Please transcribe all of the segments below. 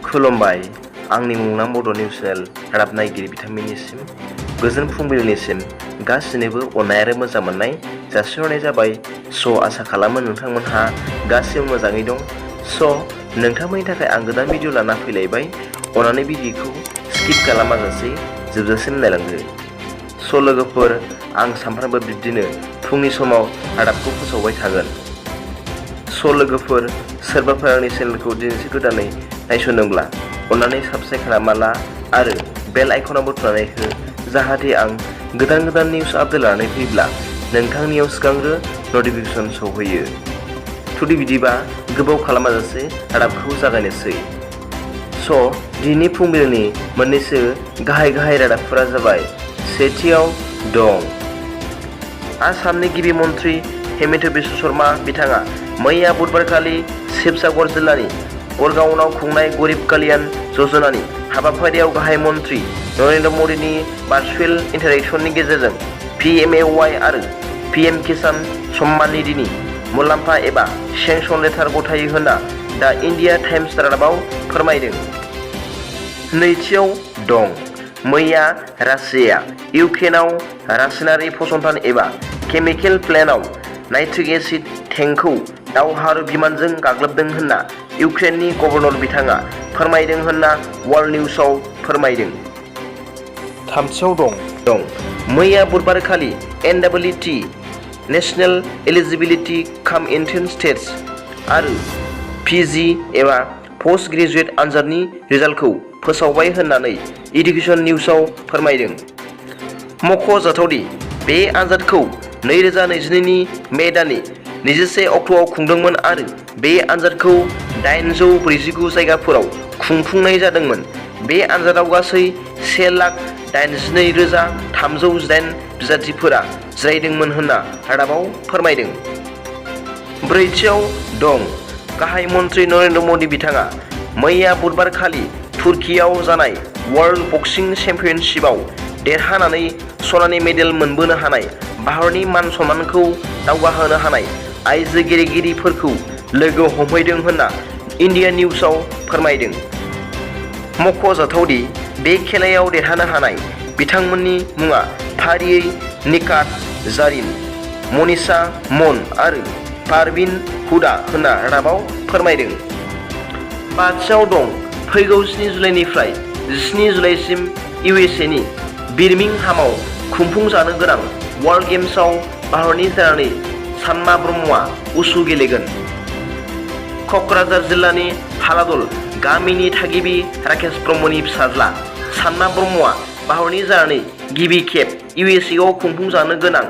खुलुमबाय आंनि मुंनां बड' निउस चेनेल रादाब नायगिरि बिथांमोननिसिम गोजोन फुंबिलिनिसिम गासिनोबो अननाय आरो मोजां मोननाय जासिहरनाय जाबाय। आसा खालामो नोंथांमोनहा गासिबो मोजाङै दं। नोंथांमोननि थाखाय आं गोदान भिडिअ लाना फैलायबाय। अननानै भिडिअखौ स्किप खालामाजासे जोबजासिम नायलांदो। लोगोफोर, आं सानफ्रामबो बिब्दिनो फुंनि समाव रादाबखौ फोसावबाय थागोन। लोगोफोर, सोरबाफोर आंनि चेनेलखौ दिनैसो गोदानै नायसनदोंब्ला अननानै साबस्क्राइब खालामना ला आरो बेल आइकनावबो थुनानै हो, जाहाथे आं गोदान निउस आपडेट लानानै फैब्ला नोंथांनियाव सिगांग्रो नटिफिकेसन सौहैयो। बिदिबा गोबाव खालामाजासे रादाबखौ जागायनोसै। दिनैनि फुंबिलिनि मोननैसो गाहाय रादाबफोरा जाबाय। सेथियाव दं आसामनि गिबि मन्त्रि हेमन्त बिश्व शर्मा बिथाङा मैया बुधबारखालि शिबसागर जिल्लानि क'रगांवआव खुंनाय गरिब कल्याण यजनानि हाबाफारियाव गाहाय मन्त्रि नरेन्द्र मदिनि भार्चुवेल इन्टारेक्शननि गेजेरजों PMAY आरो PM किसान सम्मान निधिनि मुलाम्फा एबा सेंसन लेटार गथायो होनना दा इन्डिया टाइम्स रादाबाव फोरमायदों। नैथियाव दं मैया रासियाया इउक्रेनाव रासायनारि फसंथान एबा केमिकेल प्लान्टआव नाइट्रिक एसिड टेंकखौ दावहारु बिमानजों गाग्लोबदों होनना इउक्रेननि गभर्नर बिथाङा फोरमायदों होनना वर्ल्ड निउसआव फोरमायदों। थामथियाव दं मैया बुधबारखालि NEET नेशनेल एलिजिबिलिटि काम एन्ट्रेन्स टेस्ट आरो PG एबा पोस्ट ग्रेजुएट आनजादनि रिजाल्टखौ फोसावबाय होननानै इडुकेसन निउसआव फोरमायदों। मख'जाथावदि बे आनजादखौ 2022नि मे दाननि 21 अक्ट'आव खुंदोंमोन आरो बे आनजादखौ 849 जायगाफोराव खुंफुंनाय जादोंमोन। बे आनजादाव गासै 1,82,308 बिजाथिफोरा जिरायदोंमोन होनना रादाबाव फोरमायदों। ब्रैथियाव दं गाहाय मन्त्रि नरेन्द्र मदि बिथाङा मैया बुधबारखालि तुर्कीयाव जानाय वर्ल्ड बक्सिं चेम्पियनशिपआव देरहानानै सनानि मेडेल मोनबोनो हानाय भारतनि मान सन्मानखौ दावगाहोनो हानाय आइजो गेलेगिरिफोरखौ लोगो हमहैदों होनना इन्डिया निउसआव फोरमायदों। मख'जाथावदि बे खेलायाव देरहानो हानाय बिथांमोननि मुङा फारियै निकात जारिन, मनीषा मन आरो पारवीन हुदा होनना रादाबाव फोरमायदों। बाथियाव दं फैगौ 7 जुलाइनिफ्राय 17 जुलाइसिम USAनि बिर्मिंहामाव खुंफुंजानो गोनां वर्ल्ड गेम्सआव भारतनि जानानै सानमा ब्रह्मआ उसु गेलेगोन। क'क्राझार जिल्लानि हालादल गामिनि थागिबि राकेश ब्रह्मनि फिसाज्ला सानमा ब्रह्मआ भारतनि जानानै गिबि खेब USAआव खुंफुंजानो गोनां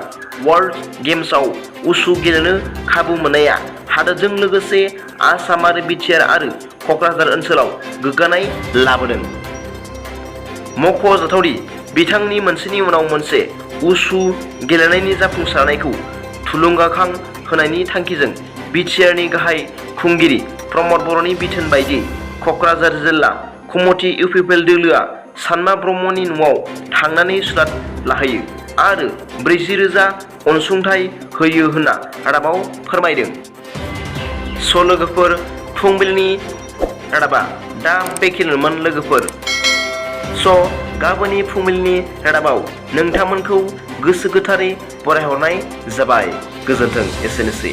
वर्ल्ड गेम्सआव उसु गेलेनो खाबु मोननाया हादोरजों लोगोसे आसाम आरो बिटिआर आरो क'क्राझार ओनसोलाव गोग्गानाय लाबोदों। मख'जाथावदि बिथांनि मोनसेनि उनाव मोनसे उसु गेलेनायनि जाफुंसारनायखौ थुलुंगाखां होनायनि थांखिजों बिटिआरनि गाहाय खुंगिरि प्रमद बर'नि बिथोन बायदियै क'क्राझार जिल्ला कमिटि UPPL दोलोआ सानमा ब्रह्मनि न'आव थांनानै सुलाद लाहैयो आरो 40,000 अनसुंथाइ होयो होनना रादाबाव फोरमायदों। लोगोफोर, फुंबिलिनि रादाबा दा बेखिनिमोन लोगोफोर। गाबोननि फुंबिलिनि रादाबाव नोंथांमोनखौ गोसो गोथारै बरायहरनाय जाबाय। गोजोन्थों। एसेनोसै।